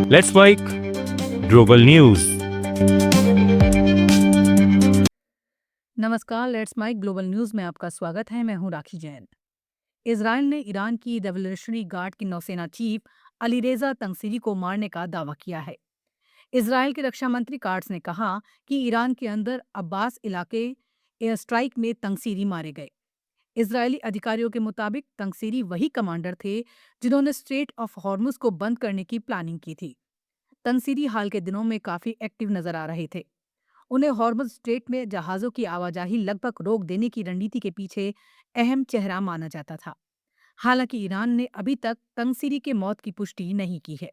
Let's Mic Global News. नमस्कार, Let's Mic Global News में आपका स्वागत है। मैं हूं राखी जैन। इसराइल ने ईरान की रेवोल्यूशनरी गार्ड की नौसेना चीफ अलीरेजा तंगसीरी को मारने का दावा किया है। इसराइल के रक्षा मंत्री कार्ट्स ने कहा कि ईरान के अंदर अब्बास इलाके एयर स्ट्राइक में तंगसीरी मारे गए। इजरायली अधिकारियों के मुताबिक तंगसीरी वही कमांडर थे जिन्होंने स्ट्रेट ऑफ हॉर्मुज को बंद करने की प्लानिंग की थी। तंगसीरी हाल के दिनों में काफी एक्टिव नजर आ रहे थे। उन्हें हॉर्मुज स्ट्रेट में जहाजों की आवाजाही लगभग रोक देने की रणनीति के पीछे अहम चेहरा माना जाता था। हालांकि ईरान ने अभी तक तंगसीरी के मौत की पुष्टि नहीं की है।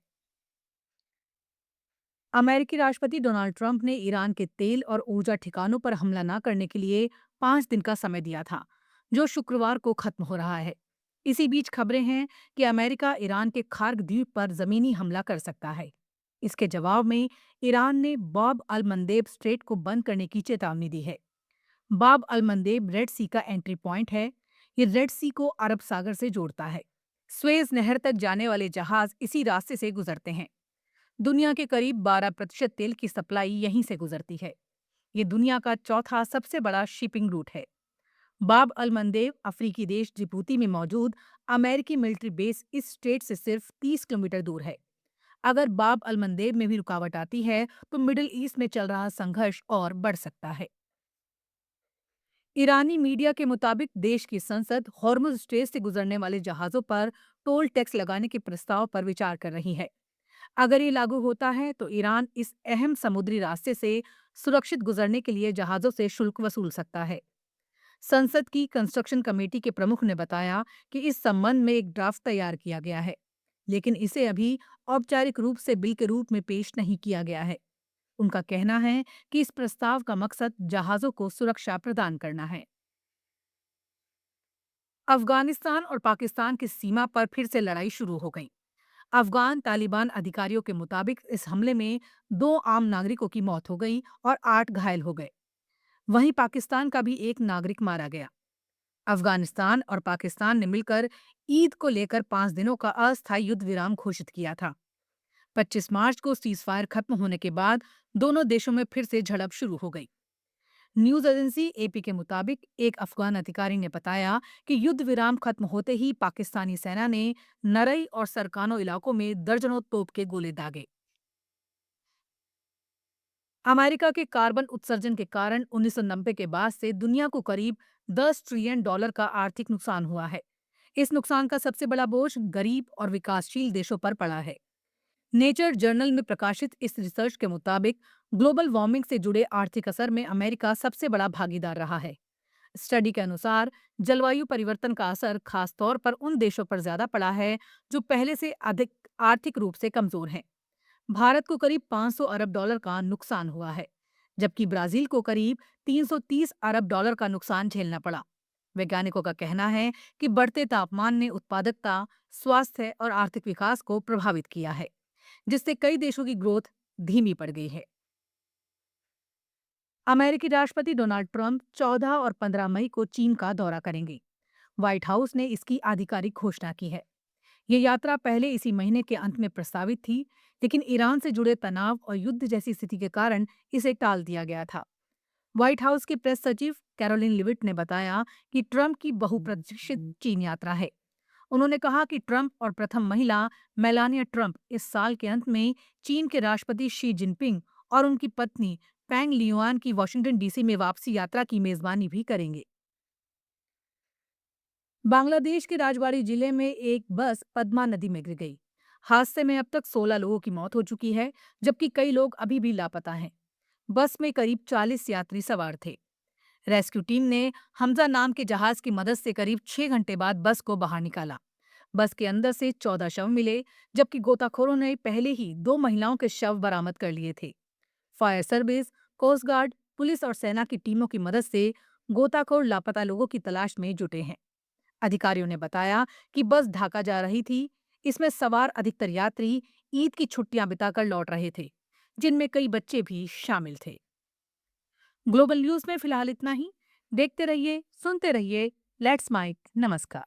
अमेरिकी राष्ट्रपति डोनाल्ड ट्रंप ने ईरान के तेल और ऊर्जा ठिकानों पर हमला न करने के लिए 5 दिन का समय दिया था, जो शुक्रवार को खत्म हो रहा है। इसी बीच खबरें हैं कि अमेरिका ईरान के खार्ग द्वीप पर जमीनी हमला कर सकता है। इसके जवाब में ईरान ने बाब अल मंदेब स्ट्रेट को बंद करने की चेतावनी दी है। बाब अल मंदेब रेड सी का एंट्री पॉइंट है। ये रेड सी को अरब सागर से जोड़ता है। स्वेज नहर तक जाने वाले जहाज इसी रास्ते से गुजरते हैं। दुनिया के करीब 12% तेल की सप्लाई यहीं से गुजरती है। ये दुनिया का चौथा सबसे बड़ा शिपिंग रूट है। बाब अल मंदेब अफ्रीकी देश जिबूती में मौजूद अमेरिकी मिलिट्री बेस इस स्ट्रेट से सिर्फ 30 किलोमीटर दूर है। अगर बाब अल मंदेब में भी रुकावट आती है तो मिडिल ईस्ट में चल रहा संघर्ष और बढ़ सकता है। ईरानी मीडिया के मुताबिक देश की संसद हॉर्मुज स्ट्रेट से गुजरने वाले जहाजों पर टोल टैक्स लगाने के प्रस्ताव पर विचार कर रही है। अगर ये लागू होता है तो ईरान इस अहम समुद्री रास्ते से सुरक्षित गुजरने के लिए जहाजों से शुल्क वसूल सकता है। संसद की कंस्ट्रक्शन कमेटी के प्रमुख ने बताया कि इस संबंध में एक ड्राफ्ट तैयार किया गया है, लेकिन इसे अभी औपचारिक रूप से बिल के रूप में पेश नहीं किया गया है। उनका कहना है कि इस प्रस्ताव का मकसद जहाजों को सुरक्षा प्रदान करना है। अफगानिस्तान और पाकिस्तान की सीमा पर फिर से लड़ाई शुरू हो गई। अफगान तालिबान अधिकारियों के मुताबिक इस हमले में 2 आम नागरिकों की मौत हो गई और 8 घायल हो गए। वहीं पाकिस्तान का भी एक नागरिक मारा गया। अफगानिस्तान और पाकिस्तान ने मिलकर ईद को लेकर 5 दिनों का अस्थायी युद्ध विराम घोषित किया था। 25 मार्च को सीजफायर खत्म होने के बाद दोनों देशों में फिर से झड़प शुरू हो गई। न्यूज एजेंसी एपी के मुताबिक एक अफगान अधिकारी ने बताया कि युद्ध विराम खत्म होते ही पाकिस्तानी सेना ने नरई और सरकानो इलाकों में दर्जनों तोप के गोले दागे। अमेरिका के कार्बन उत्सर्जन के कारण 1990 के बाद से दुनिया को करीब 10 ट्रिलियन डॉलर का आर्थिक नुकसान हुआ है। इस नुकसान का सबसे बड़ा बोझ गरीब और विकासशील देशों पर पड़ा है। नेचर जर्नल में प्रकाशित इस रिसर्च के मुताबिक ग्लोबल वार्मिंग से जुड़े आर्थिक असर में अमेरिका सबसे बड़ा भागीदार रहा है। स्टडी के अनुसार जलवायु परिवर्तन का असर खास तौर पर उन देशों पर ज्यादा पड़ा है जो पहले से अधिक आर्थिक रूप से कमजोर हैं। भारत को करीब 500 अरब डॉलर का नुकसान हुआ है, जबकि ब्राजील को करीब 330 अरब डॉलर का नुकसान झेलना पड़ा। वैज्ञानिकों का कहना है कि बढ़ते तापमान ने उत्पादकता, स्वास्थ्य और आर्थिक विकास को प्रभावित किया है, जिससे कई देशों की ग्रोथ धीमी पड़ गई है। अमेरिकी राष्ट्रपति डोनाल्ड ट्रंप 14 और 15 मई को चीन का दौरा करेंगे। व्हाइट हाउस ने इसकी आधिकारिक घोषणा की है। ये यात्रा पहले इसी महीने के अंत में प्रस्तावित थी, लेकिन ईरान से जुड़े तनाव और युद्ध जैसी स्थिति के कारण इसे टाल दिया गया था। व्हाइट हाउस की प्रेस सचिव कैरोलिन लिविट ने बताया कि ट्रंप की बहुप्रतीक्षित चीन यात्रा है। उन्होंने कहा कि ट्रंप और प्रथम महिला मेलानिया ट्रंप इस साल के अंत में चीन के राष्ट्रपति शी जिनपिंग और उनकी पत्नी पैंग लियुआन की वॉशिंगटन डीसी में वापसी यात्रा की मेजबानी भी करेंगे। बांग्लादेश के राजबाड़ी जिले में एक बस पद्मा नदी में गिर गई। हादसे में अब तक 16 लोगों की मौत हो चुकी है, जबकि कई लोग अभी भी लापता हैं। बस में करीब 40 यात्री सवार थे। रेस्क्यू टीम ने हमजा नाम के जहाज की मदद से करीब 6 घंटे बाद बस को बाहर निकाला। बस के अंदर से 14 शव मिले, जबकि गोताखोरों ने पहले ही 2 महिलाओं के शव बरामद कर लिए थे। Fire service, coast guard, police और सेना की टीमों की मदद से गोताखोर लापता लोगों की तलाश में जुटे हैं। अधिकारियों ने बताया कि बस ढाका जा रही थी। इसमें सवार अधिकतर यात्री ईद की छुट्टियां बिताकर लौट रहे थे, जिनमें कई बच्चे भी शामिल थे। ग्लोबल न्यूज में फिलहाल इतना ही। देखते रहिए, सुनते रहिए। Let's Mic. नमस्कार।